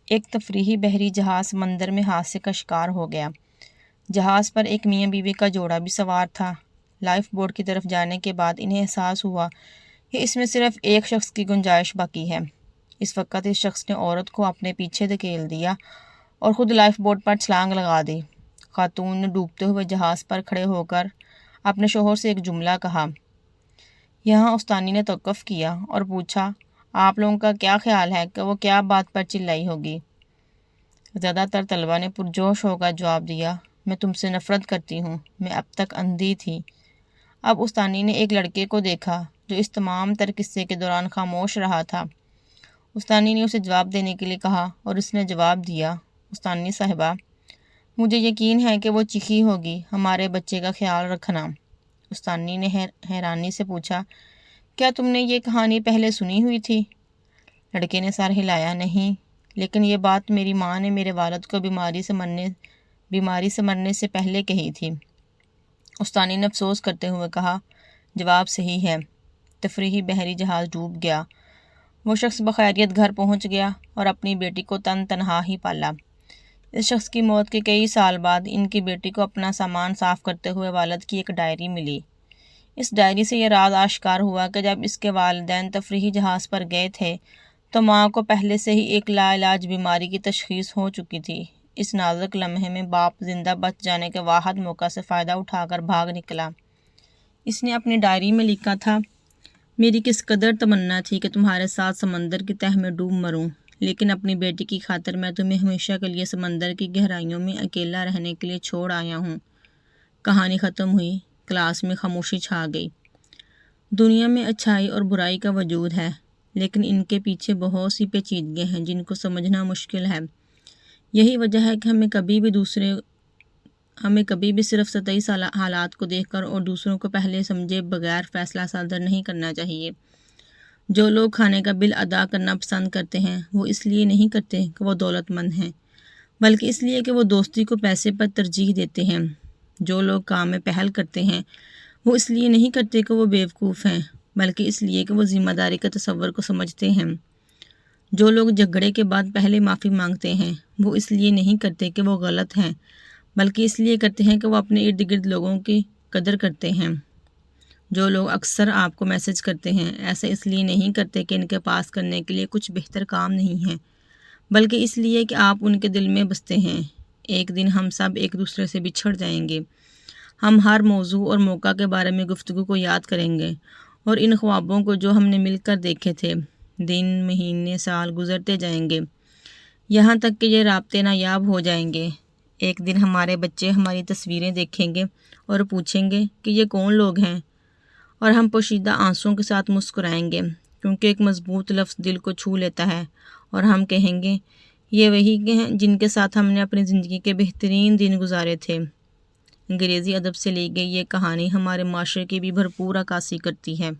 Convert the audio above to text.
ایک تفریحی بحری جہاز سمندر میں حادثے کا شکار ہو گیا۔ جہاز پر ایک میاں بیوی کا جوڑا بھی سوار تھا۔ لائف بوٹ کی طرف جانے کے بعد انہیں احساس ہوا کہ اس میں صرف ایک شخص کی گنجائش باقی ہے۔ اس وقت اس شخص نے عورت کو اپنے پیچھے دھکیل دیا اور خود لائف بوٹ پر چھلانگ لگا دی۔ خاتون نے ڈوبتے ہوئے جہاز پر کھڑے ہو کر اپنے شوہر سے ایک جملہ کہا۔ یہاں استانی نے توقف کیا اور پوچھا، آپ لوگوں کا کیا خیال ہے کہ وہ کیا بات پر چلائی ہوگی؟ زیادہ تر طلبہ نے پرجوش ہو کر جواب دیا، میں تم سے نفرت کرتی ہوں، میں اب تک اندھی تھی۔ اب استانی نے ایک لڑکے کو دیکھا جو اس تمام تر قصے کے دوران خاموش رہا تھا۔ استانی نے اسے جواب دینے کے لیے کہا اور اس نے جواب دیا، استانی صاحبہ، مجھے یقین ہے کہ وہ چیخی ہوگی، ہمارے بچے کا خیال رکھنا۔ استانی نے حیرانی سے پوچھا، کیا تم نے یہ کہانی پہلے سنی ہوئی تھی؟ لڑکے نے سر ہلایا، نہیں، لیکن یہ بات میری ماں نے میرے والد کو بیماری سے مرنے سے پہلے کہی تھی۔ استانی نے افسوس کرتے ہوئے کہا، جواب صحیح ہے۔ تفریحی بحری جہاز ڈوب گیا۔ وہ شخص بخیریت گھر پہنچ گیا اور اپنی بیٹی کو تنہا ہی پالا۔ اس شخص کی موت کے کئی سال بعد ان کی بیٹی کو اپنا سامان صاف کرتے ہوئے والد کی ایک ڈائری ملی۔ اس ڈائری سے یہ راز آشکار ہوا کہ جب اس کے والدین تفریحی جہاز پر گئے تھے تو ماں کو پہلے سے ہی ایک لا علاج بیماری کی تشخیص ہو چکی تھی۔ اس نازک لمحے میں باپ زندہ بچ جانے کے واحد موقع سے فائدہ اٹھا کر بھاگ نکلا۔ اس نے اپنی ڈائری میں لکھا تھا، میری کس قدر تمنا تھی کہ تمہارے ساتھ سمندر کی تہہ میں ڈوب مروں، لیکن اپنی بیٹی کی خاطر میں تمہیں ہمیشہ کے لیے سمندر کی گہرائیوں میں اکیلا رہنے کے لیے چھوڑ آیا ہوں۔ کہانی ختم ہوئی۔ کلاس میں خاموشی چھا گئی۔ دنیا میں اچھائی اور برائی کا وجود ہے، لیکن ان کے پیچھے بہت سی پیچیدگیاں ہیں جن کو سمجھنا مشکل ہے۔ یہی وجہ ہے کہ ہمیں کبھی بھی صرف سطحی حالات کو دیکھ کر اور دوسروں کو پہلے سمجھے بغیر فیصلہ صادر نہیں کرنا چاہیے۔ جو لوگ کھانے کا بل ادا کرنا پسند کرتے ہیں وہ اس لیے نہیں کرتے کہ وہ دولت مند ہیں، بلکہ اس لیے کہ وہ دوستی کو پیسے پر ترجیح دیتے ہیں۔ جو لوگ کام میں پہل کرتے ہیں وہ اس لیے نہیں کرتے کہ وہ بیوقوف ہیں، بلکہ اس لیے کہ وہ ذمہ داری کے تصور کو سمجھتے ہیں۔ جو لوگ جھگڑے کے بعد پہلے معافی مانگتے ہیں وہ اس لیے نہیں کرتے کہ وہ غلط ہیں، بلکہ اس لیے کرتے ہیں کہ وہ اپنے ارد گرد لوگوں کی قدر کرتے ہیں۔ جو لوگ اکثر آپ کو میسج کرتے ہیں ایسا اس لیے نہیں کرتے کہ ان کے پاس کرنے کے لیے کچھ بہتر کام نہیں ہے، بلکہ اس لیے کہ آپ ان کے دل میں بستے ہیں۔ ایک دن ہم سب ایک دوسرے سے بچھڑ جائیں گے۔ ہم ہر موضوع اور موقع کے بارے میں گفتگو کو یاد کریں گے اور ان خوابوں کو جو ہم نے مل کر دیکھے تھے۔ دن، مہینے، سال گزرتے جائیں گے، یہاں تک کہ یہ رابطے نایاب ہو جائیں گے۔ ایک دن ہمارے بچے ہماری تصویریں دیکھیں گے اور پوچھیں گے کہ یہ کون لوگ ہیں، اور ہم پوشیدہ آنسوؤں کے ساتھ مسکرائیں گے، کیونکہ ایک مضبوط لفظ دل کو چھو لیتا ہے، اور ہم کہیں گے، یہ وہی ہیں جن کے ساتھ ہم نے اپنی زندگی کے بہترین دن گزارے تھے۔ انگریزی ادب سے لی گئی یہ کہانی ہمارے معاشرے کی بھی بھرپور عکاسی کرتی ہے۔